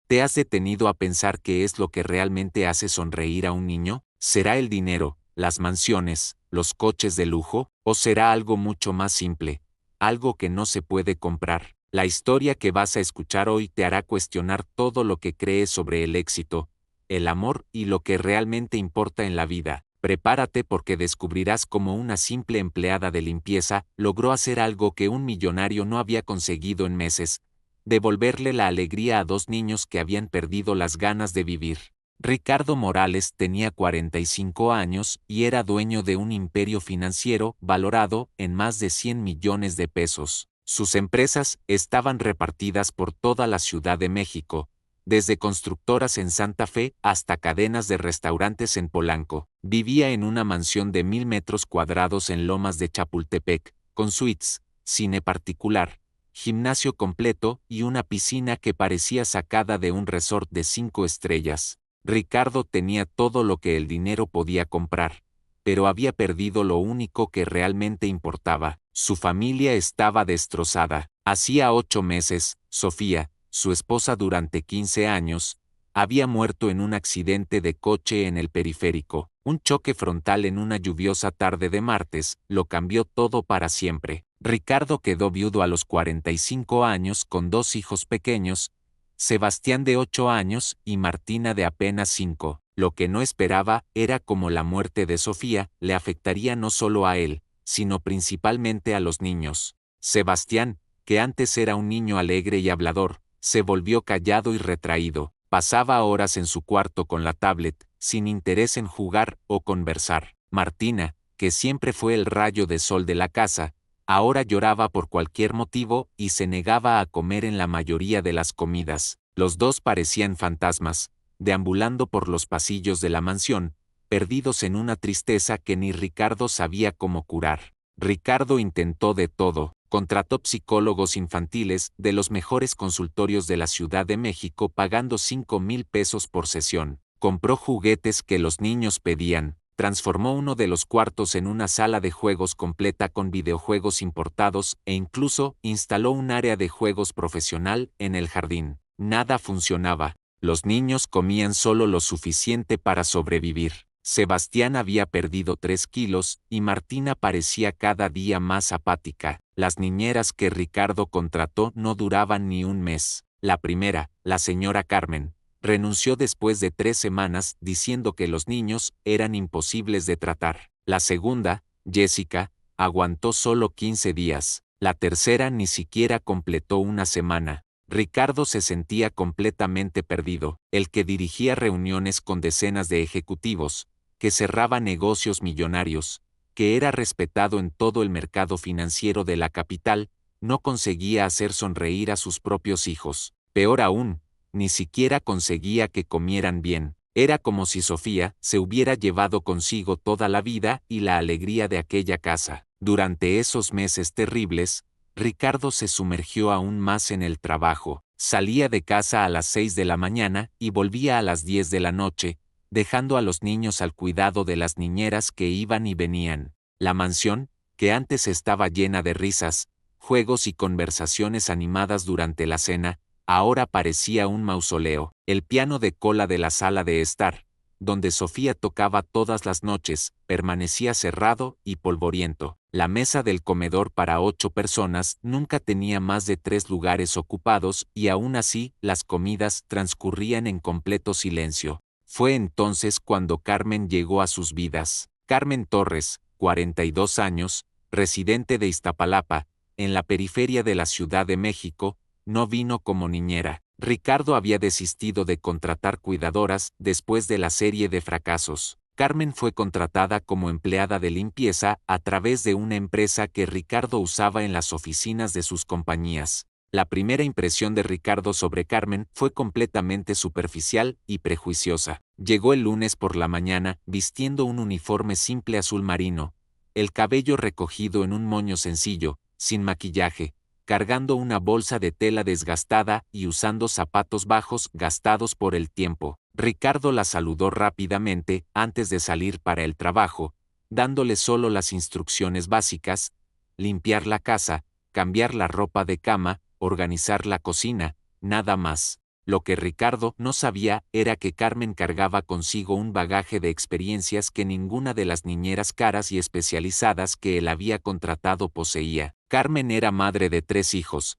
¿Te has detenido a pensar qué es lo que realmente hace sonreír a un niño? ¿Será el dinero, las mansiones, los coches de lujo, o será algo mucho más simple, algo que no se puede comprar? La historia que vas a escuchar hoy te hará cuestionar todo lo que crees sobre el éxito, el amor y lo que realmente importa en la vida. Prepárate porque descubrirás cómo una simple empleada de limpieza logró hacer algo que un millonario no había conseguido en meses: devolverle la alegría a dos niños que habían perdido las ganas de vivir. Ricardo Morales tenía 45 años y era dueño de un imperio financiero valorado en más de 100 millones de pesos. Sus empresas estaban repartidas por toda la Ciudad de México, desde constructoras en Santa Fe hasta cadenas de restaurantes en Polanco. Vivía en una mansión de 1,000 metros cuadrados en Lomas de Chapultepec, con suites, cine particular, gimnasio completo y una piscina que parecía sacada de un resort de 5 estrellas. Ricardo tenía todo lo que el dinero podía comprar, pero había perdido lo único que realmente importaba. Su familia estaba destrozada. Hacía 8 meses, Sofía, su esposa durante 15 años, había muerto en un accidente de coche en el periférico. Un choque frontal en una lluviosa tarde de martes lo cambió todo para siempre. Ricardo quedó viudo a los 45 años con 2 hijos pequeños, Sebastián de 8 años y Martina de apenas 5. Lo que no esperaba era cómo la muerte de Sofía le afectaría no solo a él, sino principalmente a los niños. Sebastián, que antes era un niño alegre y hablador, se volvió callado y retraído. Pasaba horas en su cuarto con la tablet, sin interés en jugar o conversar. Martina, que siempre fue el rayo de sol de la casa, ahora lloraba por cualquier motivo y se negaba a comer en la mayoría de las comidas. Los dos parecían fantasmas, deambulando por los pasillos de la mansión, perdidos en una tristeza que ni Ricardo sabía cómo curar. Ricardo intentó de todo. Contrató psicólogos infantiles de los mejores consultorios de la Ciudad de México pagando 5,000 pesos por sesión. Compró juguetes que los niños pedían. Transformó uno de los cuartos en una sala de juegos completa con videojuegos importados e incluso instaló un área de juegos profesional en el jardín. Nada funcionaba. Los niños comían solo lo suficiente para sobrevivir. Sebastián había perdido 3 kilos y Martina parecía cada día más apática. Las niñeras que Ricardo contrató no duraban ni un mes. La primera, la señora Carmen, renunció después de 3 semanas diciendo que los niños eran imposibles de tratar. La segunda, Jessica, aguantó solo 15 días. La tercera ni siquiera completó una semana. Ricardo se sentía completamente perdido. El que dirigía reuniones con decenas de ejecutivos, que cerraba negocios millonarios, que era respetado en todo el mercado financiero de la capital, no conseguía hacer sonreír a sus propios hijos. Peor aún, ni siquiera conseguía que comieran bien. Era como si Sofía se hubiera llevado consigo toda la vida y la alegría de aquella casa. Durante esos meses terribles, Ricardo se sumergió aún más en el trabajo. Salía de casa a las 6 de la mañana y volvía a las 10 de la noche, dejando a los niños al cuidado de las niñeras que iban y venían. La mansión, que antes estaba llena de risas, juegos y conversaciones animadas durante la cena, ahora parecía un mausoleo. El piano de cola de la sala de estar, donde Sofía tocaba todas las noches, permanecía cerrado y polvoriento. La mesa del comedor para 8 personas nunca tenía más de 3 lugares ocupados y aún así las comidas transcurrían en completo silencio. Fue entonces cuando Carmen llegó a sus vidas. Carmen Torres, 42 años, residente de Iztapalapa, en la periferia de la Ciudad de México, no vino como niñera. Ricardo había desistido de contratar cuidadoras después de la serie de fracasos. Carmen fue contratada como empleada de limpieza a través de una empresa que Ricardo usaba en las oficinas de sus compañías. La primera impresión de Ricardo sobre Carmen fue completamente superficial y prejuiciosa. Llegó el lunes por la mañana vistiendo un uniforme simple azul marino, el cabello recogido en un moño sencillo, sin maquillaje, cargando una bolsa de tela desgastada y usando zapatos bajos gastados por el tiempo. Ricardo la saludó rápidamente antes de salir para el trabajo, dándole solo las instrucciones básicas: limpiar la casa, cambiar la ropa de cama, organizar la cocina, nada más. Lo que Ricardo no sabía era que Carmen cargaba consigo un bagaje de experiencias que ninguna de las niñeras caras y especializadas que él había contratado poseía. Carmen era madre de 3 hijos.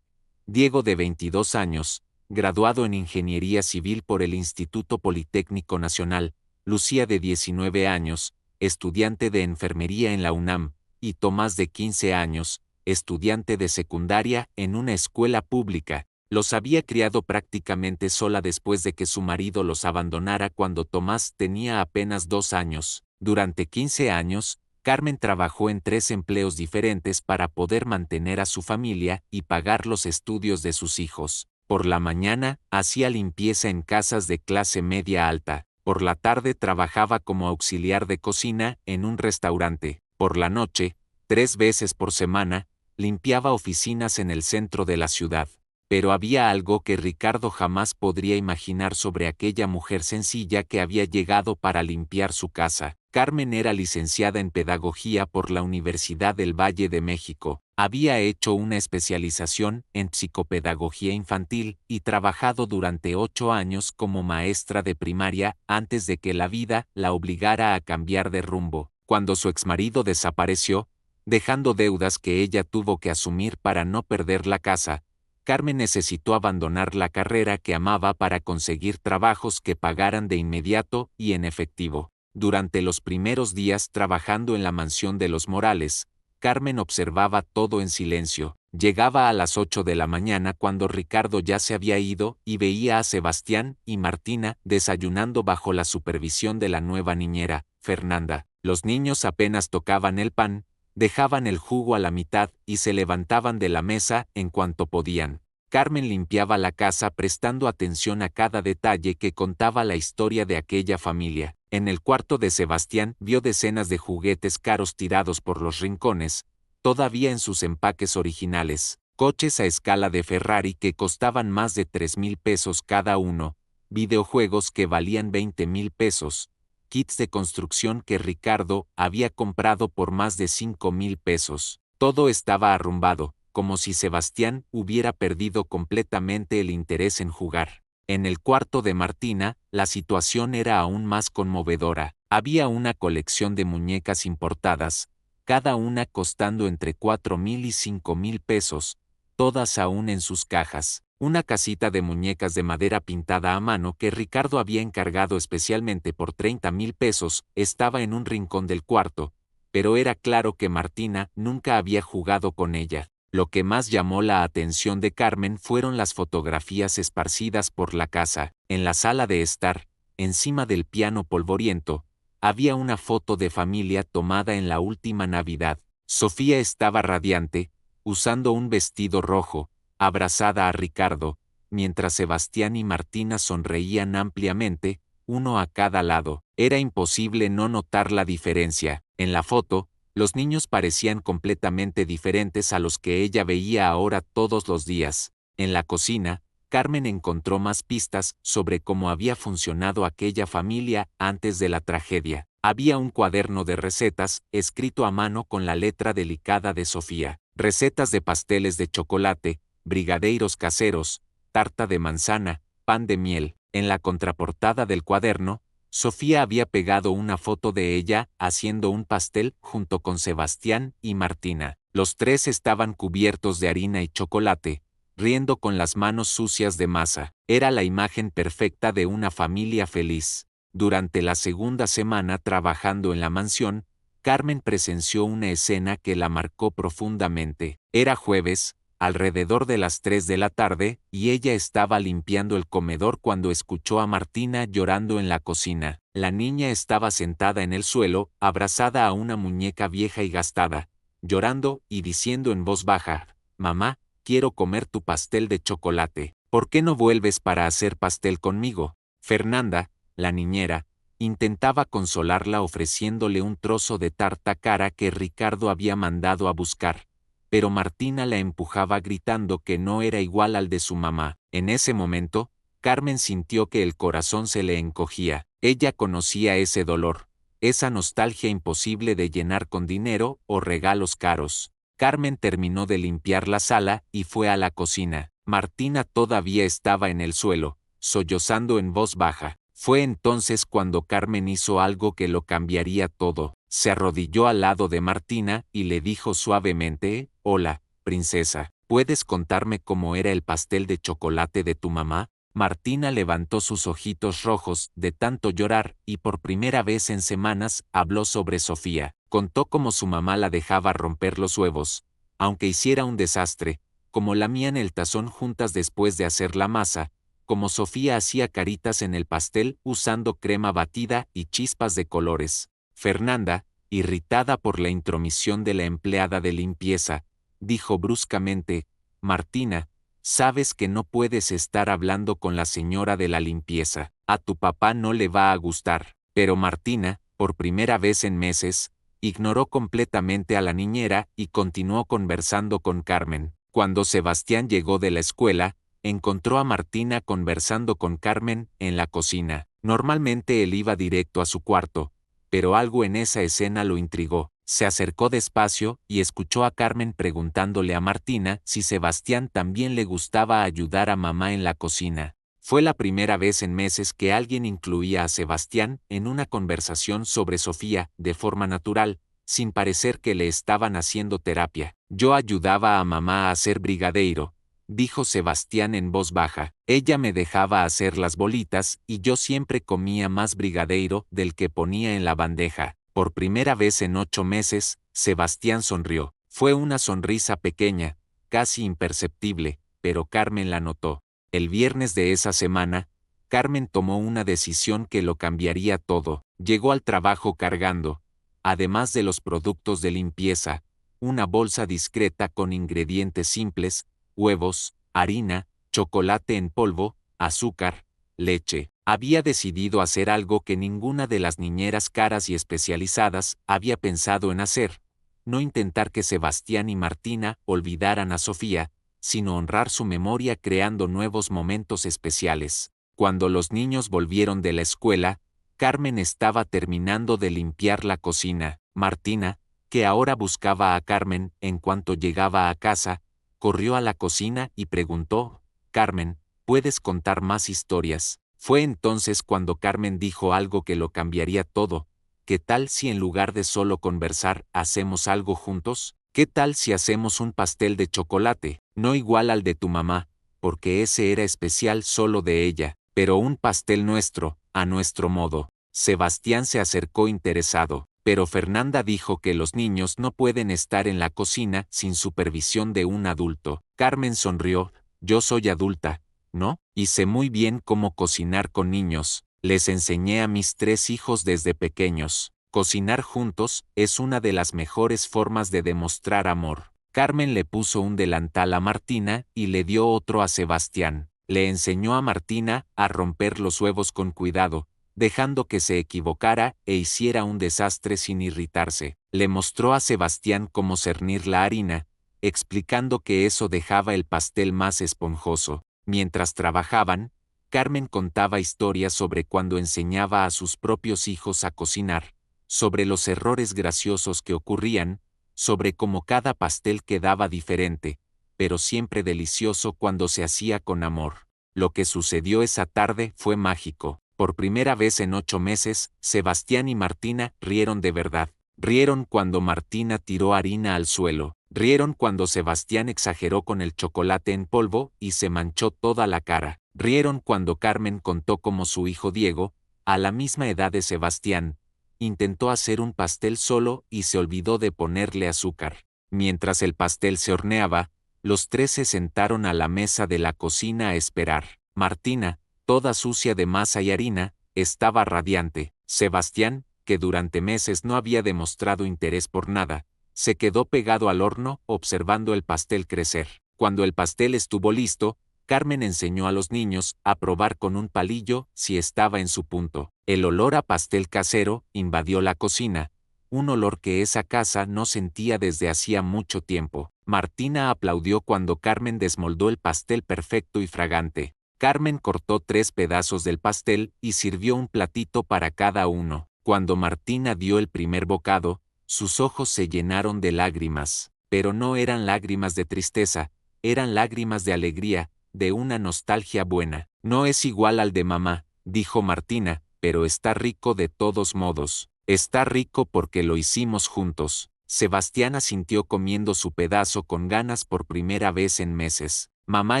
Diego, de 22 años, graduado en Ingeniería Civil por el Instituto Politécnico Nacional; Lucía, de 19 años, estudiante de Enfermería en la UNAM; y Tomás, de 15 años, estudiante de secundaria en una escuela pública. Los había criado prácticamente sola después de que su marido los abandonara cuando Tomás tenía apenas 2 años. Durante 15 años, Carmen trabajó en 3 empleos diferentes para poder mantener a su familia y pagar los estudios de sus hijos. Por la mañana, hacía limpieza en casas de clase media alta. Por la tarde trabajaba como auxiliar de cocina en un restaurante. Por la noche, 3 veces por semana, limpiaba oficinas en el centro de la ciudad. Pero había algo que Ricardo jamás podría imaginar sobre aquella mujer sencilla que había llegado para limpiar su casa. Carmen era licenciada en Pedagogía por la Universidad del Valle de México. Había hecho una especialización en Psicopedagogía Infantil y trabajado durante 8 años como maestra de primaria antes de que la vida la obligara a cambiar de rumbo. Cuando su exmarido desapareció, dejando deudas que ella tuvo que asumir para no perder la casa, Carmen necesitó abandonar la carrera que amaba para conseguir trabajos que pagaran de inmediato y en efectivo. Durante los primeros días trabajando en la mansión de los Morales, Carmen observaba todo en silencio. Llegaba a las 8 de la mañana cuando Ricardo ya se había ido y veía a Sebastián y Martina desayunando bajo la supervisión de la nueva niñera, Fernanda. Los niños apenas tocaban el pan, dejaban el jugo a la mitad y se levantaban de la mesa en cuanto podían. Carmen limpiaba la casa prestando atención a cada detalle que contaba la historia de aquella familia. En el cuarto de Sebastián vio decenas de juguetes caros tirados por los rincones, todavía en sus empaques originales. Coches a escala de Ferrari que costaban más de 3,000 pesos cada uno, videojuegos que valían 20,000 pesos, kits de construcción que Ricardo había comprado por más de 5,000 pesos. Todo estaba arrumbado, como si Sebastián hubiera perdido completamente el interés en jugar. En el cuarto de Martina, la situación era aún más conmovedora. Había una colección de muñecas importadas, cada una costando entre 4,000 y 5,000 pesos, todas aún en sus cajas. Una casita de muñecas de madera pintada a mano que Ricardo había encargado especialmente por 30,000 pesos estaba en un rincón del cuarto, pero era claro que Martina nunca había jugado con ella. Lo que más llamó la atención de Carmen fueron las fotografías esparcidas por la casa. En la sala de estar, encima del piano polvoriento, había una foto de familia tomada en la última Navidad. Sofía estaba radiante, usando un vestido rojo, abrazada a Ricardo, mientras Sebastián y Martina sonreían ampliamente, uno a cada lado. Era imposible no notar la diferencia. En la foto, los niños parecían completamente diferentes a los que ella veía ahora todos los días. En la cocina, Carmen encontró más pistas sobre cómo había funcionado aquella familia antes de la tragedia. Había un cuaderno de recetas, escrito a mano con la letra delicada de Sofía. Recetas de pasteles de chocolate, brigadeiros caseros, tarta de manzana, pan de miel. En la contraportada del cuaderno, Sofía había pegado una foto de ella haciendo un pastel junto con Sebastián y Martina. Los 3 estaban cubiertos de harina y chocolate, riendo con las manos sucias de masa. Era la imagen perfecta de una familia feliz. Durante la segunda semana trabajando en la mansión, Carmen presenció una escena que la marcó profundamente. Era jueves, alrededor de las 3 de la tarde, y ella estaba limpiando el comedor cuando escuchó a Martina llorando en la cocina. La niña estaba sentada en el suelo, abrazada a una muñeca vieja y gastada, llorando y diciendo en voz baja: «Mamá, quiero comer tu pastel de chocolate. ¿Por qué no vuelves para hacer pastel conmigo?» Fernanda, la niñera, intentaba consolarla ofreciéndole un trozo de tarta cara que Ricardo había mandado a buscar, pero Martina la empujaba gritando que no era igual al de su mamá. En ese momento, Carmen sintió que el corazón se le encogía. Ella conocía ese dolor, esa nostalgia imposible de llenar con dinero o regalos caros. Carmen terminó de limpiar la sala y fue a la cocina. Martina todavía estaba en el suelo, sollozando en voz baja. Fue entonces cuando Carmen hizo algo que lo cambiaría todo. Se arrodilló al lado de Martina y le dijo suavemente: «Hola, princesa, ¿puedes contarme cómo era el pastel de chocolate de tu mamá?». Martina levantó sus ojitos rojos de tanto llorar y por primera vez en semanas habló sobre Sofía. Contó cómo su mamá la dejaba romper los huevos, aunque hiciera un desastre, cómo lamían el tazón juntas después de hacer la masa, como Sofía hacía caritas en el pastel usando crema batida y chispas de colores. Fernanda, irritada por la intromisión de la empleada de limpieza, dijo bruscamente: «Martina, sabes que no puedes estar hablando con la señora de la limpieza. A tu papá no le va a gustar». Pero Martina, por primera vez en meses, ignoró completamente a la niñera y continuó conversando con Carmen. Cuando Sebastián llegó de la escuela, encontró a Martina conversando con Carmen en la cocina. Normalmente él iba directo a su cuarto, pero algo en esa escena lo intrigó. Se acercó despacio y escuchó a Carmen preguntándole a Martina si Sebastián también le gustaba ayudar a mamá en la cocina. Fue la primera vez en meses que alguien incluía a Sebastián en una conversación sobre Sofía, de forma natural, sin parecer que le estaban haciendo terapia. «Yo ayudaba a mamá a hacer brigadeiro», dijo Sebastián en voz baja. «Ella me dejaba hacer las bolitas y yo siempre comía más brigadeiro del que ponía en la bandeja». Por primera vez en 8 meses, Sebastián sonrió. Fue una sonrisa pequeña, casi imperceptible, pero Carmen la notó. El viernes de esa semana, Carmen tomó una decisión que lo cambiaría todo. Llegó al trabajo cargando, además de los productos de limpieza, una bolsa discreta con ingredientes simples: huevos, harina, chocolate en polvo, azúcar, leche. Había decidido hacer algo que ninguna de las niñeras caras y especializadas había pensado en hacer: no intentar que Sebastián y Martina olvidaran a Sofía, sino honrar su memoria creando nuevos momentos especiales. Cuando los niños volvieron de la escuela, Carmen estaba terminando de limpiar la cocina. Martina, que ahora buscaba a Carmen en cuanto llegaba a casa, corrió a la cocina y preguntó: «Carmen, ¿puedes contar más historias?». Fue entonces cuando Carmen dijo algo que lo cambiaría todo: «¿Qué tal si en lugar de solo conversar hacemos algo juntos? ¿Qué tal si hacemos un pastel de chocolate? No igual al de tu mamá, porque ese era especial solo de ella, pero un pastel nuestro, a nuestro modo». Sebastián se acercó interesado, pero Fernanda dijo que los niños no pueden estar en la cocina sin supervisión de un adulto. Carmen sonrió: «Yo soy adulta, ¿no? Y sé muy bien cómo cocinar con niños. Les enseñé a mis 3 hijos desde pequeños. Cocinar juntos es una de las mejores formas de demostrar amor». Carmen le puso un delantal a Martina y le dio otro a Sebastián. Le enseñó a Martina a romper los huevos con cuidado, dejando que se equivocara e hiciera un desastre sin irritarse. Le mostró a Sebastián cómo cernir la harina, explicando que eso dejaba el pastel más esponjoso. Mientras trabajaban, Carmen contaba historias sobre cuando enseñaba a sus propios hijos a cocinar, sobre los errores graciosos que ocurrían, sobre cómo cada pastel quedaba diferente, pero siempre delicioso cuando se hacía con amor. Lo que sucedió esa tarde fue mágico. Por primera vez en 8 meses, Sebastián y Martina rieron de verdad. Rieron cuando Martina tiró harina al suelo. Rieron cuando Sebastián exageró con el chocolate en polvo y se manchó toda la cara. Rieron cuando Carmen contó cómo su hijo Diego, a la misma edad de Sebastián, intentó hacer un pastel solo y se olvidó de ponerle azúcar. Mientras el pastel se horneaba, los 3 se sentaron a la mesa de la cocina a esperar. Martina, toda sucia de masa y harina, estaba radiante. Sebastián, que durante meses no había demostrado interés por nada, se quedó pegado al horno observando el pastel crecer. Cuando el pastel estuvo listo, Carmen enseñó a los niños a probar con un palillo si estaba en su punto. El olor a pastel casero invadió la cocina, un olor que esa casa no sentía desde hacía mucho tiempo. Martina aplaudió cuando Carmen desmoldó el pastel perfecto y fragante. Carmen cortó 3 pedazos del pastel y sirvió un platito para cada uno. Cuando Martina dio el primer bocado, sus ojos se llenaron de lágrimas, pero no eran lágrimas de tristeza, eran lágrimas de alegría, de una nostalgia buena. No es igual al de mamá, dijo Martina, pero está rico de todos modos. Está rico porque lo hicimos juntos. Sebastián asintió comiendo su pedazo con ganas por primera vez en meses. Mamá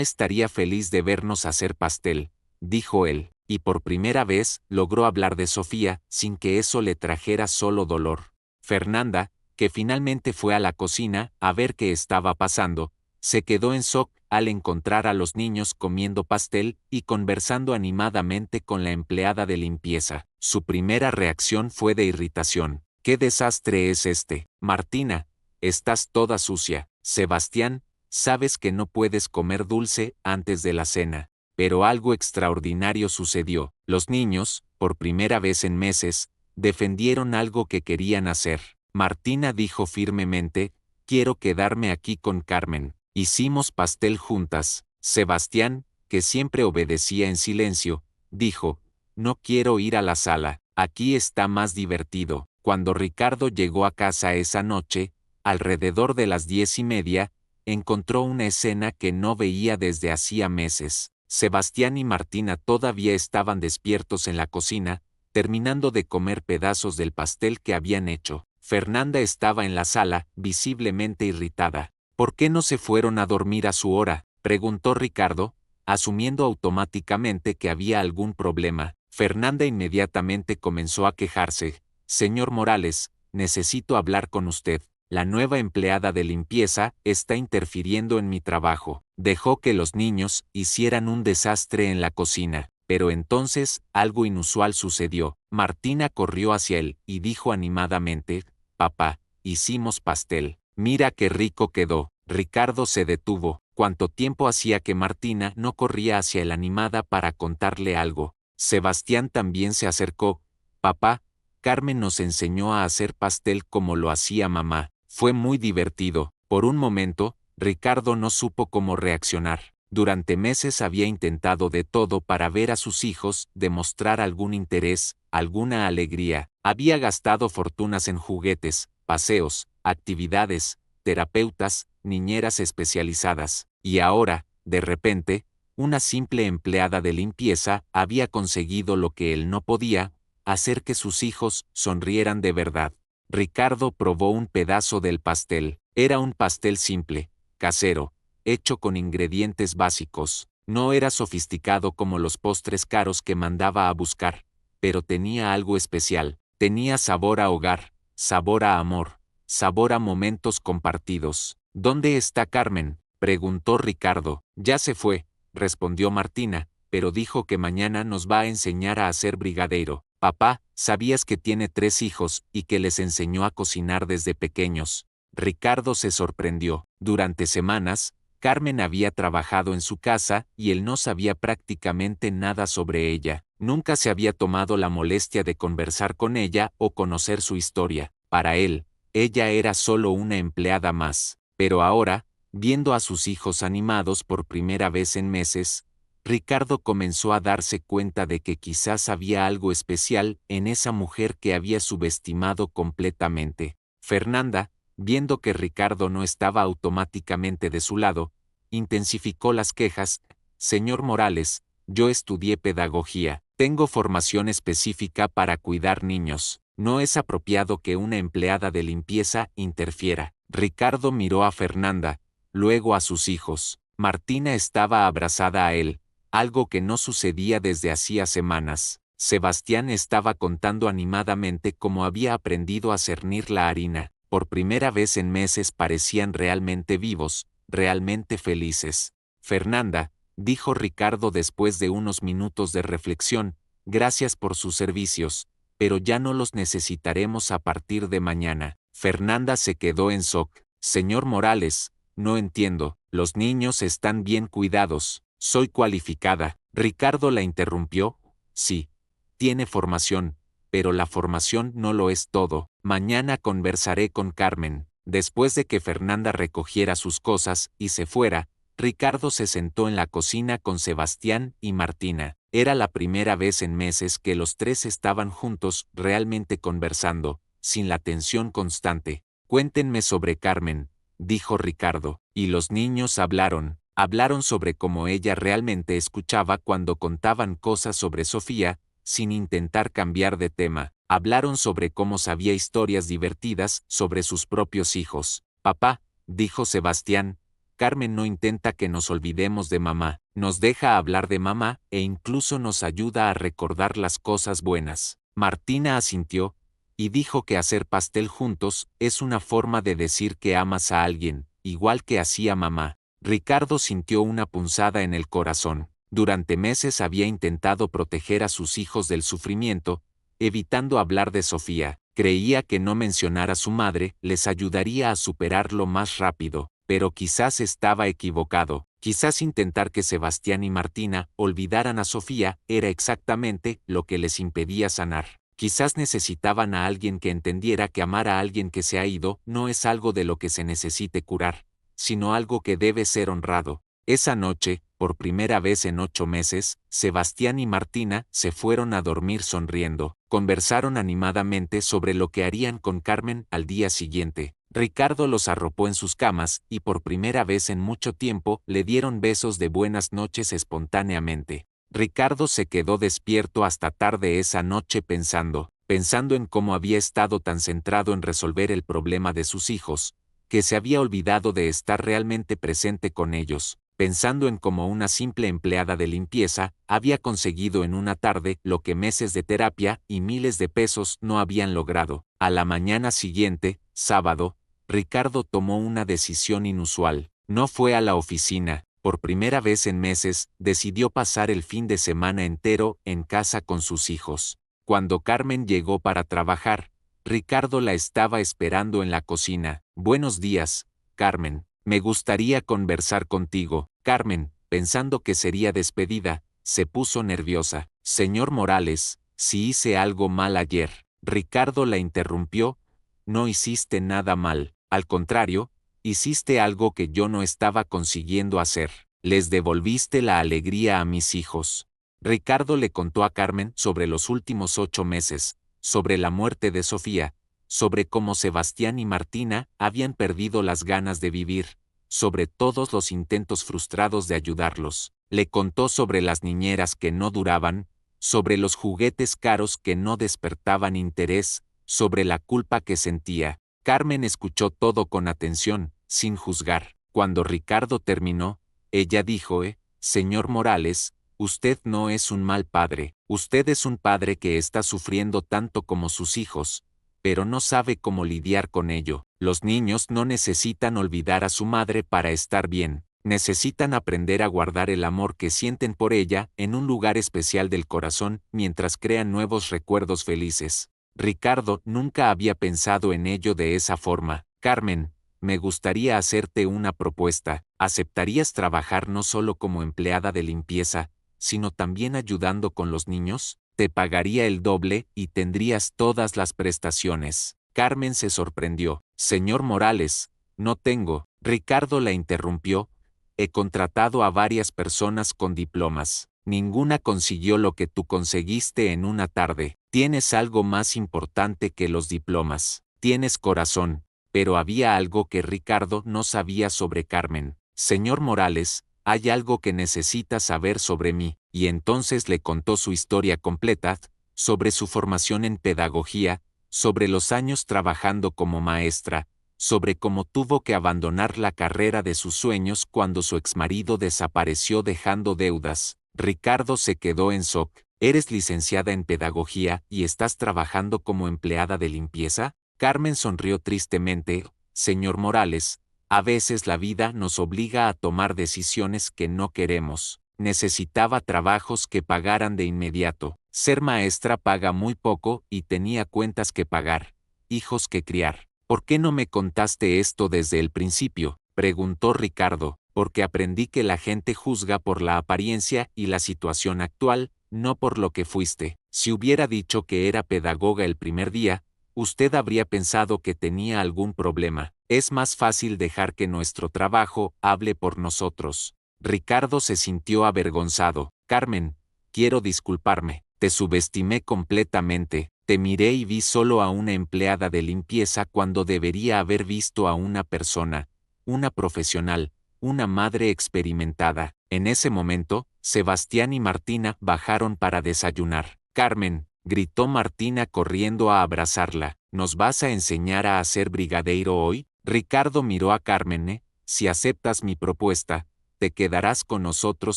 estaría feliz de vernos hacer pastel, dijo él, y por primera vez logró hablar de Sofía sin que eso le trajera solo dolor. Fernanda, que finalmente fue a la cocina a ver qué estaba pasando, se quedó en shock al encontrar a los niños comiendo pastel y conversando animadamente con la empleada de limpieza. Su primera reacción fue de irritación. ¿Qué desastre es este? Martina, estás toda sucia. Sebastián, sabes que no puedes comer dulce antes de la cena. Pero algo extraordinario sucedió. Los niños, por primera vez en meses, defendieron algo que querían hacer. Martina dijo firmemente, quiero quedarme aquí con Carmen. Hicimos pastel juntas. Sebastián, que siempre obedecía en silencio, dijo, no quiero ir a la sala, aquí está más divertido. Cuando Ricardo llegó a casa esa noche, alrededor de las 10:30, encontró una escena que no veía desde hacía meses. Sebastián y Martina todavía estaban despiertos en la cocina, terminando de comer pedazos del pastel que habían hecho. Fernanda estaba en la sala, visiblemente irritada. ¿Por qué no se fueron a dormir a su hora?, preguntó Ricardo, asumiendo automáticamente que había algún problema. Fernanda inmediatamente comenzó a quejarse. Señor Morales, necesito hablar con usted. La nueva empleada de limpieza está interfiriendo en mi trabajo. Dejó que los niños hicieran un desastre en la cocina. Pero entonces, algo inusual sucedió. Martina corrió hacia él y dijo animadamente, «Papá, hicimos pastel. Mira qué rico quedó». Ricardo se detuvo. ¿Cuánto tiempo hacía que Martina no corría hacia él animada para contarle algo? Sebastián también se acercó. «Papá, Carmen nos enseñó a hacer pastel como lo hacía mamá. Fue muy divertido». Por un momento, Ricardo no supo cómo reaccionar. Durante meses había intentado de todo para ver a sus hijos demostrar algún interés, alguna alegría. Había gastado fortunas en juguetes, paseos, actividades, terapeutas, niñeras especializadas. Y ahora, de repente, una simple empleada de limpieza había conseguido lo que él no podía, hacer que sus hijos sonrieran de verdad. Ricardo probó un pedazo del pastel. Era un pastel simple, casero, hecho con ingredientes básicos. No era sofisticado como los postres caros que mandaba a buscar, pero tenía algo especial. Tenía sabor a hogar, sabor a amor, sabor a momentos compartidos. ¿Dónde está Carmen?, preguntó Ricardo. Ya se fue, respondió Martina, pero dijo que mañana nos va a enseñar a hacer brigadeiro. Papá, ¿sabías que tiene 3 hijos y que les enseñó a cocinar desde pequeños? Ricardo se sorprendió. Durante semanas, Carmen había trabajado en su casa y él no sabía prácticamente nada sobre ella. Nunca se había tomado la molestia de conversar con ella o conocer su historia. Para él, ella era solo una empleada más. Pero ahora, viendo a sus hijos animados por primera vez en meses, Ricardo comenzó a darse cuenta de que quizás había algo especial en esa mujer que había subestimado completamente. Fernanda, viendo que Ricardo no estaba automáticamente de su lado, intensificó las quejas. Señor Morales, yo estudié pedagogía, tengo formación específica para cuidar niños. No es apropiado que una empleada de limpieza interfiera. Ricardo miró a Fernanda, luego a sus hijos. Martina estaba abrazada a él, algo que no sucedía desde hacía semanas. Sebastián estaba contando animadamente cómo había aprendido a cernir la harina. Por primera vez en meses parecían realmente vivos, realmente felices. Fernanda, dijo Ricardo después de unos minutos de reflexión, gracias por sus servicios, pero ya no los necesitaremos a partir de mañana. Fernanda se quedó en shock. Señor Morales, no entiendo, los niños están bien cuidados, soy cualificada. Ricardo la interrumpió. Sí, tiene formación, pero la formación no lo es todo. Mañana conversaré con Carmen. Después de que Fernanda recogiera sus cosas y se fuera, Ricardo se sentó en la cocina con Sebastián y Martina. Era la primera vez en meses que los tres estaban juntos, realmente conversando, sin la tensión constante. Cuéntenme sobre Carmen, dijo Ricardo, y los niños hablaron. Hablaron sobre cómo ella realmente escuchaba cuando contaban cosas sobre Sofía, sin intentar cambiar de tema. Hablaron sobre cómo sabía historias divertidas sobre sus propios hijos. Papá, dijo Sebastián, Carmen no intenta que nos olvidemos de mamá, nos deja hablar de mamá e incluso nos ayuda a recordar las cosas buenas. Martina asintió, y dijo que hacer pastel juntos es una forma de decir que amas a alguien, igual que hacía mamá. Ricardo sintió una punzada en el corazón. Durante meses había intentado proteger a sus hijos del sufrimiento, evitando hablar de Sofía. Creía que no mencionar a su madre les ayudaría a superarlo más rápido, pero quizás estaba equivocado. Quizás intentar que Sebastián y Martina olvidaran a Sofía era exactamente lo que les impedía sanar. Quizás necesitaban a alguien que entendiera que amar a alguien que se ha ido no es algo de lo que se necesite curar, sino algo que debe ser honrado. Esa noche, por primera vez en 8 meses, Sebastián y Martina se fueron a dormir sonriendo. Conversaron animadamente sobre lo que harían con Carmen al día siguiente. Ricardo los arropó en sus camas y por primera vez en mucho tiempo le dieron besos de buenas noches espontáneamente. Ricardo se quedó despierto hasta tarde esa noche pensando en cómo había estado tan centrado en resolver el problema de sus hijos, que se había olvidado de estar realmente presente con ellos, pensando en cómo una simple empleada de limpieza había conseguido en una tarde lo que meses de terapia y miles de pesos no habían logrado. A la mañana siguiente, sábado, Ricardo tomó una decisión inusual. No fue a la oficina. Por primera vez en meses, decidió pasar el fin de semana entero en casa con sus hijos. Cuando Carmen llegó para trabajar, Ricardo la estaba esperando en la cocina. Buenos días, Carmen. Me gustaría conversar contigo. Carmen, pensando que sería despedida, se puso nerviosa. Señor Morales, si hice algo mal ayer. Ricardo la interrumpió. No hiciste nada mal. Al contrario, hiciste algo que yo no estaba consiguiendo hacer. Les devolviste la alegría a mis hijos. Ricardo le contó a Carmen sobre los últimos 8 meses, sobre la muerte de Sofía, sobre cómo Sebastián y Martina habían perdido las ganas de vivir, sobre todos los intentos frustrados de ayudarlos. Le contó sobre las niñeras que no duraban, sobre los juguetes caros que no despertaban interés, sobre la culpa que sentía. Carmen escuchó todo con atención, sin juzgar. Cuando Ricardo terminó, ella dijo, señor Morales, usted no es un mal padre, usted es un padre que está sufriendo tanto como sus hijos, pero no sabe cómo lidiar con ello. Los niños no necesitan olvidar a su madre para estar bien, necesitan aprender a guardar el amor que sienten por ella en un lugar especial del corazón mientras crean nuevos recuerdos felices. Ricardo nunca había pensado en ello de esa forma. Carmen, me gustaría hacerte una propuesta. ¿Aceptarías trabajar no solo como empleada de limpieza, sino también ayudando con los niños? Te pagaría el doble y tendrías todas las prestaciones. Carmen se sorprendió. Señor Morales, no tengo. Ricardo la interrumpió. He contratado a varias personas con diplomas. Ninguna consiguió lo que tú conseguiste en una tarde. Tienes algo más importante que los diplomas. Tienes corazón. Pero había algo que Ricardo no sabía sobre Carmen. Señor Morales, hay algo que necesita saber sobre mí. Y entonces le contó su historia completa, sobre su formación en pedagogía, sobre los años trabajando como maestra, sobre cómo tuvo que abandonar la carrera de sus sueños cuando su exmarido desapareció dejando deudas. Ricardo se quedó en shock. ¿Eres licenciada en pedagogía y estás trabajando como empleada de limpieza? Carmen sonrió tristemente. Señor Morales, a veces la vida nos obliga a tomar decisiones que no queremos. Necesitaba trabajos que pagaran de inmediato. Ser maestra paga muy poco y tenía cuentas que pagar, hijos que criar. ¿Por qué no me contaste esto desde el principio?, preguntó Ricardo. Porque aprendí que la gente juzga por la apariencia y la situación actual, no por lo que fuiste. Si hubiera dicho que era pedagoga el primer día, usted habría pensado que tenía algún problema. Es más fácil dejar que nuestro trabajo hable por nosotros. Ricardo se sintió avergonzado. Carmen, quiero disculparme. Te subestimé completamente. Te miré y vi solo a una empleada de limpieza cuando debería haber visto a una persona, una profesional. una madre experimentada. En ese momento, Sebastián y Martina bajaron para desayunar. «Carmen», gritó Martina corriendo a abrazarla, «¿nos vas a enseñar a hacer brigadeiro hoy?» Ricardo miró a Carmen. «Si aceptas mi propuesta, te quedarás con nosotros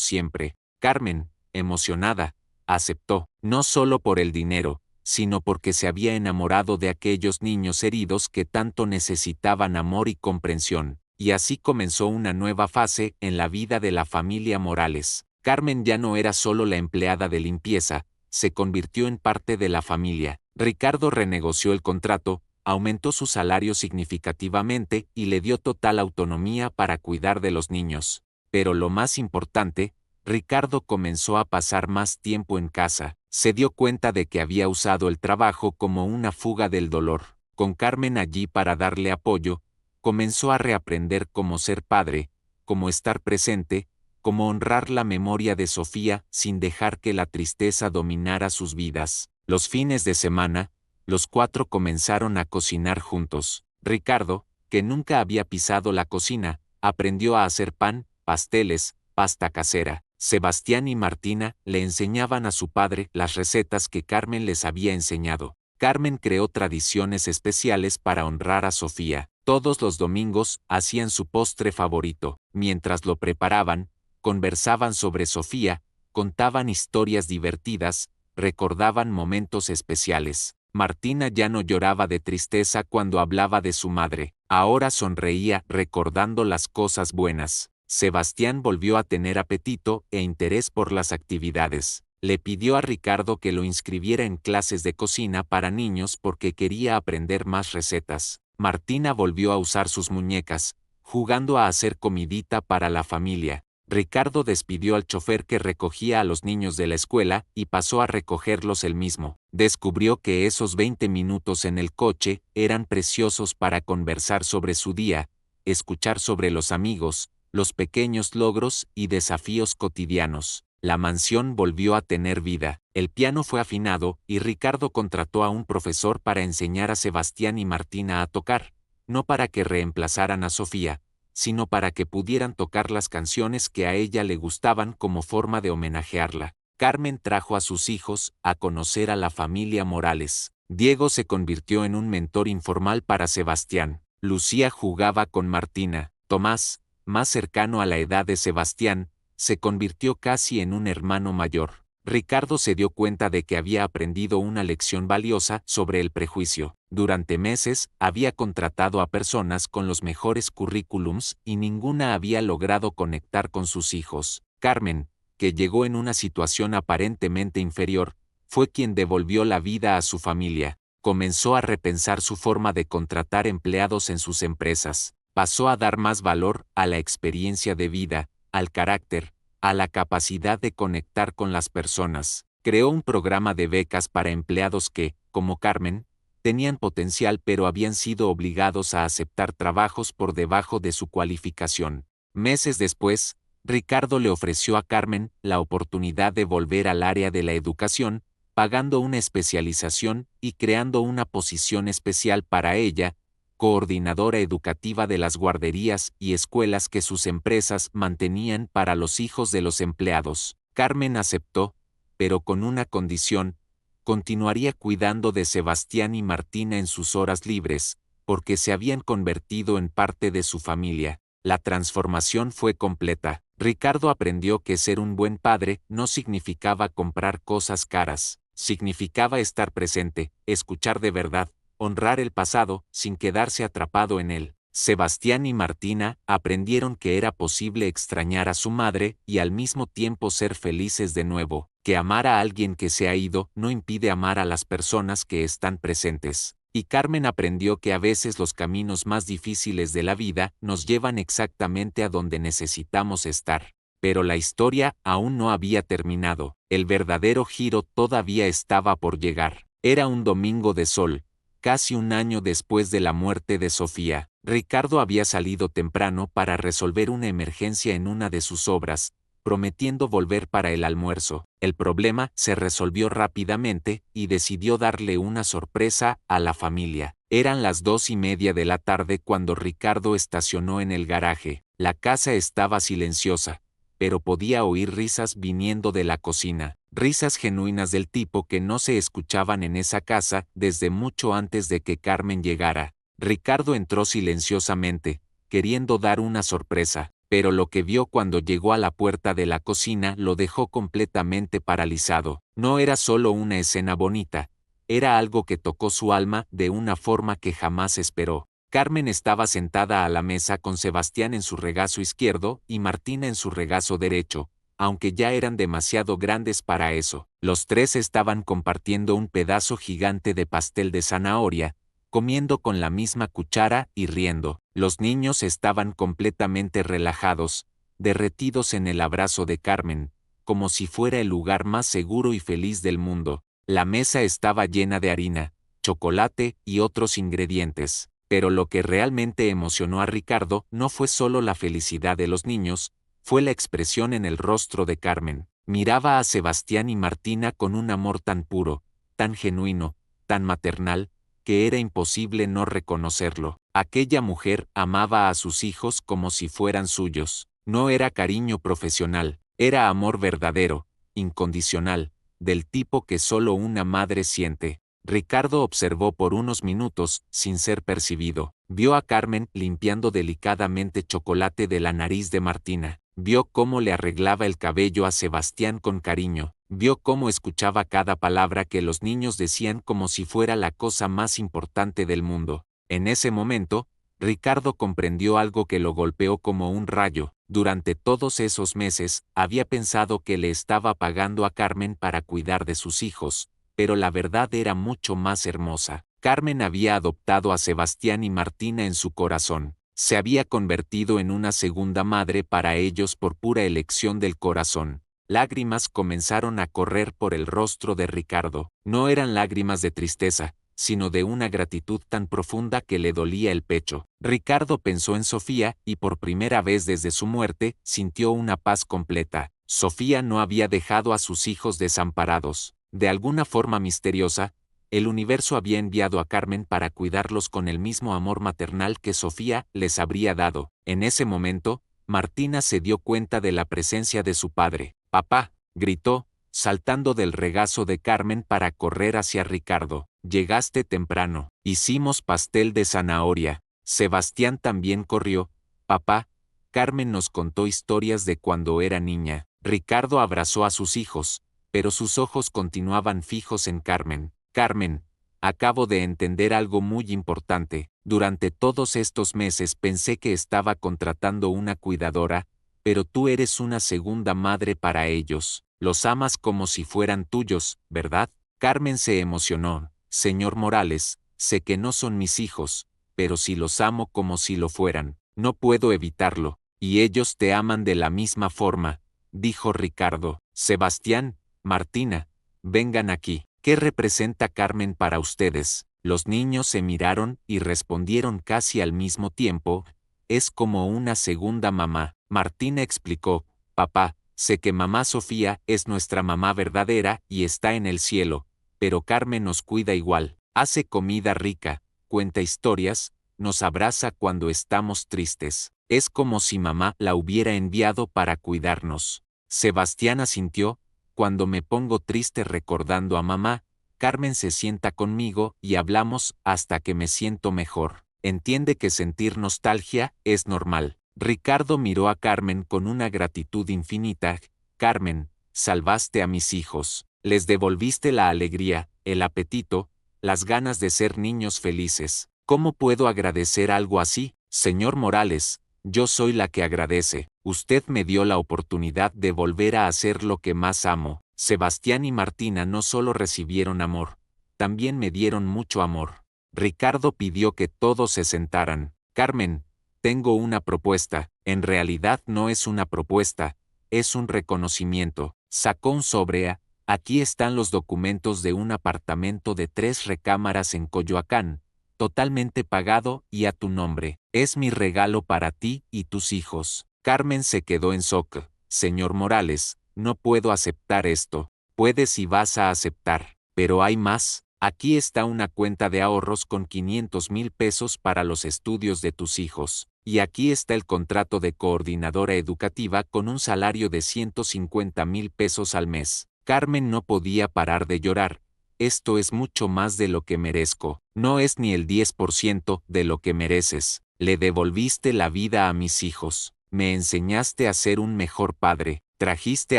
siempre». Carmen, emocionada, aceptó, no solo por el dinero, sino porque se había enamorado de aquellos niños heridos que tanto necesitaban amor y comprensión. Y así comenzó una nueva fase en la vida de la familia Morales. Carmen ya no era solo la empleada de limpieza, se convirtió en parte de la familia. Ricardo renegoció el contrato, aumentó su salario significativamente y le dio total autonomía para cuidar de los niños. Pero lo más importante, Ricardo comenzó a pasar más tiempo en casa. Se dio cuenta de que había usado el trabajo como una fuga del dolor. Con Carmen allí para darle apoyo, comenzó a reaprender cómo ser padre, cómo estar presente, cómo honrar la memoria de Sofía sin dejar que la tristeza dominara sus vidas. Los fines de semana, los cuatro comenzaron a cocinar juntos. Ricardo, que nunca había pisado la cocina, aprendió a hacer pan, pasteles, pasta casera. Sebastián y Martina le enseñaban a su padre las recetas que Carmen les había enseñado. Carmen creó tradiciones especiales para honrar a Sofía. Todos los domingos hacían su postre favorito. Mientras lo preparaban, conversaban sobre Sofía, contaban historias divertidas, recordaban momentos especiales. Martina ya no lloraba de tristeza cuando hablaba de su madre. Ahora sonreía recordando las cosas buenas. Sebastián volvió a tener apetito e interés por las actividades. Le pidió a Ricardo que lo inscribiera en clases de cocina para niños porque quería aprender más recetas. Martina volvió a usar sus muñecas, jugando a hacer comidita para la familia. Ricardo despidió al chofer que recogía a los niños de la escuela y pasó a recogerlos él mismo. Descubrió que esos 20 minutos en el coche eran preciosos para conversar sobre su día, escuchar sobre los amigos, los pequeños logros y desafíos cotidianos. La mansión volvió a tener vida. El piano fue afinado y Ricardo contrató a un profesor para enseñar a Sebastián y Martina a tocar, no para que reemplazaran a Sofía, sino para que pudieran tocar las canciones que a ella le gustaban como forma de homenajearla. Carmen trajo a sus hijos a conocer a la familia Morales. Diego se convirtió en un mentor informal para Sebastián. Lucía jugaba con Martina. Tomás, más cercano a la edad de Sebastián, se convirtió casi en un hermano mayor. Ricardo se dio cuenta de que había aprendido una lección valiosa sobre el prejuicio. Durante meses, había contratado a personas con los mejores currículums y ninguna había logrado conectar con sus hijos. Carmen, que llegó en una situación aparentemente inferior, fue quien devolvió la vida a su familia. Comenzó a repensar su forma de contratar empleados en sus empresas. Pasó a dar más valor a la experiencia de vida, al carácter, a la capacidad de conectar con las personas. Creó un programa de becas para empleados que, como Carmen, tenían potencial pero habían sido obligados a aceptar trabajos por debajo de su cualificación. Meses después, Ricardo le ofreció a Carmen la oportunidad de volver al área de la educación, pagando una especialización y creando una posición especial para ella, coordinadora educativa de las guarderías y escuelas que sus empresas mantenían para los hijos de los empleados. Carmen aceptó, pero con una condición: continuaría cuidando de Sebastián y Martina en sus horas libres, porque se habían convertido en parte de su familia. La transformación fue completa. Ricardo aprendió que ser un buen padre no significaba comprar cosas caras, significaba estar presente, escuchar de verdad, honrar el pasado sin quedarse atrapado en él. Sebastián y Martina aprendieron que era posible extrañar a su madre y al mismo tiempo ser felices de nuevo, que amar a alguien que se ha ido no impide amar a las personas que están presentes. Y Carmen aprendió que a veces los caminos más difíciles de la vida nos llevan exactamente a donde necesitamos estar. Pero la historia aún no había terminado. El verdadero giro todavía estaba por llegar. Era un domingo de sol, casi un año después de la muerte de Sofía. Ricardo había salido temprano para resolver una emergencia en una de sus obras, prometiendo volver para el almuerzo. El problema se resolvió rápidamente y decidió darle una sorpresa a la familia. Eran las 2:30 de la tarde cuando Ricardo estacionó en el garaje. La casa estaba silenciosa, pero podía oír risas viniendo de la cocina, risas genuinas del tipo que no se escuchaban en esa casa desde mucho antes de que Carmen llegara. Ricardo entró silenciosamente, queriendo dar una sorpresa, pero lo que vio cuando llegó a la puerta de la cocina lo dejó completamente paralizado. No era solo una escena bonita, era algo que tocó su alma de una forma que jamás esperó. Carmen estaba sentada a la mesa con Sebastián en su regazo izquierdo y Martina en su regazo derecho, aunque ya eran demasiado grandes para eso. Los tres estaban compartiendo un pedazo gigante de pastel de zanahoria, comiendo con la misma cuchara y riendo. Los niños estaban completamente relajados, derretidos en el abrazo de Carmen, como si fuera el lugar más seguro y feliz del mundo. La mesa estaba llena de harina, chocolate y otros ingredientes. Pero lo que realmente emocionó a Ricardo no fue solo la felicidad de los niños, fue la expresión en el rostro de Carmen. Miraba a Sebastián y Martina con un amor tan puro, tan genuino, tan maternal, que era imposible no reconocerlo. Aquella mujer amaba a sus hijos como si fueran suyos. No era cariño profesional, era amor verdadero, incondicional, del tipo que solo una madre siente. Ricardo observó por unos minutos, sin ser percibido. Vio a Carmen limpiando delicadamente chocolate de la nariz de Martina. Vio cómo le arreglaba el cabello a Sebastián con cariño. Vio cómo escuchaba cada palabra que los niños decían como si fuera la cosa más importante del mundo. En ese momento, Ricardo comprendió algo que lo golpeó como un rayo. Durante todos esos meses, había pensado que le estaba pagando a Carmen para cuidar de sus hijos, pero la verdad era mucho más hermosa. Carmen había adoptado a Sebastián y Martina en su corazón. Se había convertido en una segunda madre para ellos por pura elección del corazón. Lágrimas comenzaron a correr por el rostro de Ricardo. No eran lágrimas de tristeza, sino de una gratitud tan profunda que le dolía el pecho. Ricardo pensó en Sofía y por primera vez desde su muerte sintió una paz completa. Sofía no había dejado a sus hijos desamparados. De alguna forma misteriosa, el universo había enviado a Carmen para cuidarlos con el mismo amor maternal que Sofía les habría dado. En ese momento, Martina se dio cuenta de la presencia de su padre. «Papá», gritó, saltando del regazo de Carmen para correr hacia Ricardo. «Llegaste temprano. Hicimos pastel de zanahoria». Sebastián también corrió. «Papá». Carmen nos contó historias de cuando era niña. Ricardo abrazó a sus hijos, pero sus ojos continuaban fijos en Carmen. «Carmen, acabo de entender algo muy importante. Durante todos estos meses pensé que estaba contratando una cuidadora, pero tú eres una segunda madre para ellos. Los amas como si fueran tuyos, ¿verdad?» Carmen se emocionó. «Señor Morales, sé que no son mis hijos, pero sí los amo como si lo fueran. No puedo evitarlo, y ellos te aman de la misma forma», dijo Ricardo. «Sebastián, Martina, vengan aquí. ¿Qué representa Carmen para ustedes?» Los niños se miraron y respondieron casi al mismo tiempo. «Es como una segunda mamá». Martina explicó: «Papá, sé que mamá Sofía es nuestra mamá verdadera y está en el cielo, pero Carmen nos cuida igual. Hace comida rica, cuenta historias, nos abraza cuando estamos tristes. Es como si mamá la hubiera enviado para cuidarnos». Sebastián asintió. «Cuando me pongo triste recordando a mamá, Carmen se sienta conmigo y hablamos hasta que me siento mejor. Entiende que sentir nostalgia es normal». Ricardo miró a Carmen con una gratitud infinita. «Carmen, salvaste a mis hijos. Les devolviste la alegría, el apetito, las ganas de ser niños felices. ¿Cómo puedo agradecer algo así? Señor Morales, yo soy la que agradece. Usted me dio la oportunidad de volver a hacer lo que más amo». Sebastián y Martina no solo recibieron amor, también me dieron mucho amor. Ricardo pidió que todos se sentaran. «Carmen, tengo una propuesta». «En realidad no es una propuesta, es un reconocimiento». Sacó un sobre. «Aquí están los documentos de un apartamento de 3 recámaras en Coyoacán, totalmente pagado y a tu nombre. Es mi regalo para ti y tus hijos». Carmen se quedó en shock. «Señor Morales, no puedo aceptar esto». «Puedes si vas a aceptar, pero hay más. Aquí está una cuenta de ahorros con 500,000 pesos para los estudios de tus hijos. Y aquí está el contrato de coordinadora educativa con un salario de 150,000 pesos al mes. Carmen no podía parar de llorar. Esto es mucho más de lo que merezco. No es ni el 10% de lo que mereces. Le devolviste la vida a mis hijos. Me enseñaste a ser un mejor padre. Trajiste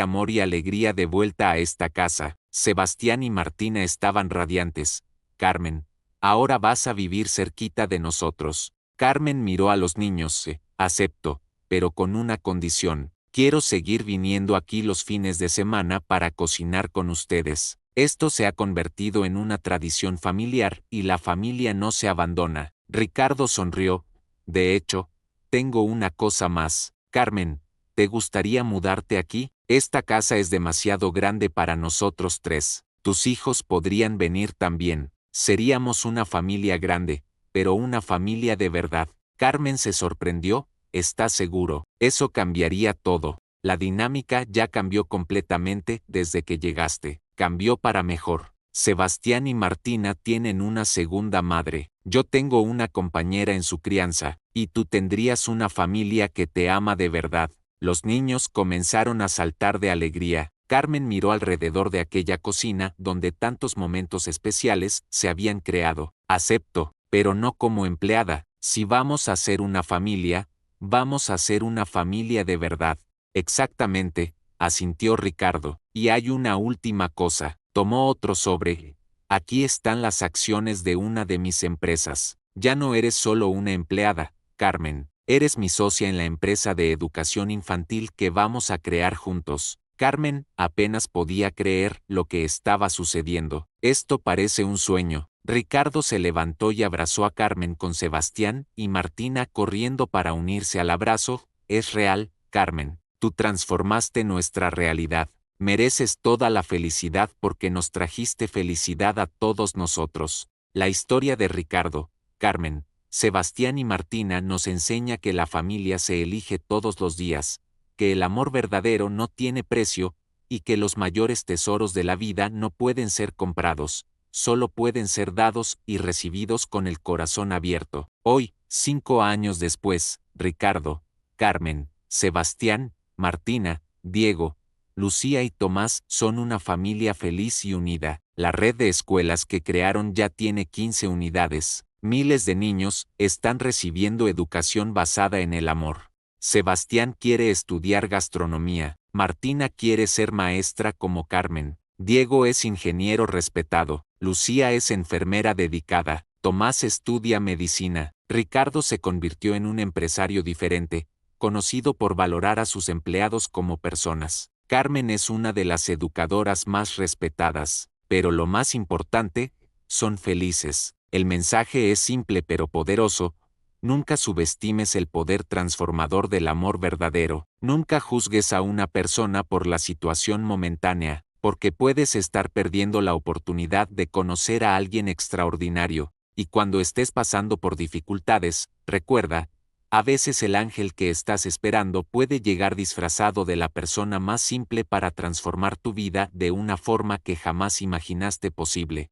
amor y alegría de vuelta a esta casa. Sebastián y Martina estaban radiantes. Carmen, ahora vas a vivir cerquita de nosotros. Carmen miró a los niños. Acepto, pero con una condición. Quiero seguir viniendo aquí los fines de semana para cocinar con ustedes. Esto se ha convertido en una tradición familiar y la familia no se abandona. Ricardo sonrió. De hecho, tengo una cosa más. Carmen, ¿te gustaría mudarte aquí? Esta casa es demasiado grande para nosotros tres. Tus hijos podrían venir también. Seríamos una familia grande, pero una familia de verdad. Carmen se sorprendió. ¿Estás seguro? Eso cambiaría todo. La dinámica ya cambió completamente desde que llegaste. Cambió para mejor. Sebastián y Martina tienen una segunda madre. Yo tengo una compañera en su crianza, y tú tendrías una familia que te ama de verdad. Los niños comenzaron a saltar de alegría. Carmen miró alrededor de aquella cocina donde tantos momentos especiales se habían creado. Acepto, pero no como empleada. Si vamos a ser una familia, vamos a ser una familia de verdad. Exactamente, asintió Ricardo. Y hay una última cosa. Tomó otro sobre. Aquí están las acciones de una de mis empresas. Ya no eres solo una empleada, Carmen. Eres mi socia en la empresa de educación infantil que vamos a crear juntos. Carmen apenas podía creer lo que estaba sucediendo. Esto parece un sueño. Ricardo se levantó y abrazó a Carmen con Sebastián y Martina corriendo para unirse al abrazo. Es real, Carmen. Tú transformaste nuestra realidad. Mereces toda la felicidad porque nos trajiste felicidad a todos nosotros. La historia de Ricardo, Carmen, Sebastián y Martina nos enseña que la familia se elige todos los días, que el amor verdadero no tiene precio, y que los mayores tesoros de la vida no pueden ser comprados, solo pueden ser dados y recibidos con el corazón abierto. Hoy, 5 años después, Ricardo, Carmen, Sebastián, Martina, Diego, Lucía y Tomás son una familia feliz y unida. La red de escuelas que crearon ya tiene 15 unidades. Miles de niños están recibiendo educación basada en el amor. Sebastián quiere estudiar gastronomía. Martina quiere ser maestra como Carmen. Diego es ingeniero respetado. Lucía es enfermera dedicada. Tomás estudia medicina. Ricardo se convirtió en un empresario diferente, conocido por valorar a sus empleados como personas. Carmen es una de las educadoras más respetadas, pero lo más importante, son felices. El mensaje es simple pero poderoso. Nunca subestimes el poder transformador del amor verdadero. Nunca juzgues a una persona por la situación momentánea, porque puedes estar perdiendo la oportunidad de conocer a alguien extraordinario. Y cuando estés pasando por dificultades, recuerda, a veces el ángel que estás esperando puede llegar disfrazado de la persona más simple para transformar tu vida de una forma que jamás imaginaste posible.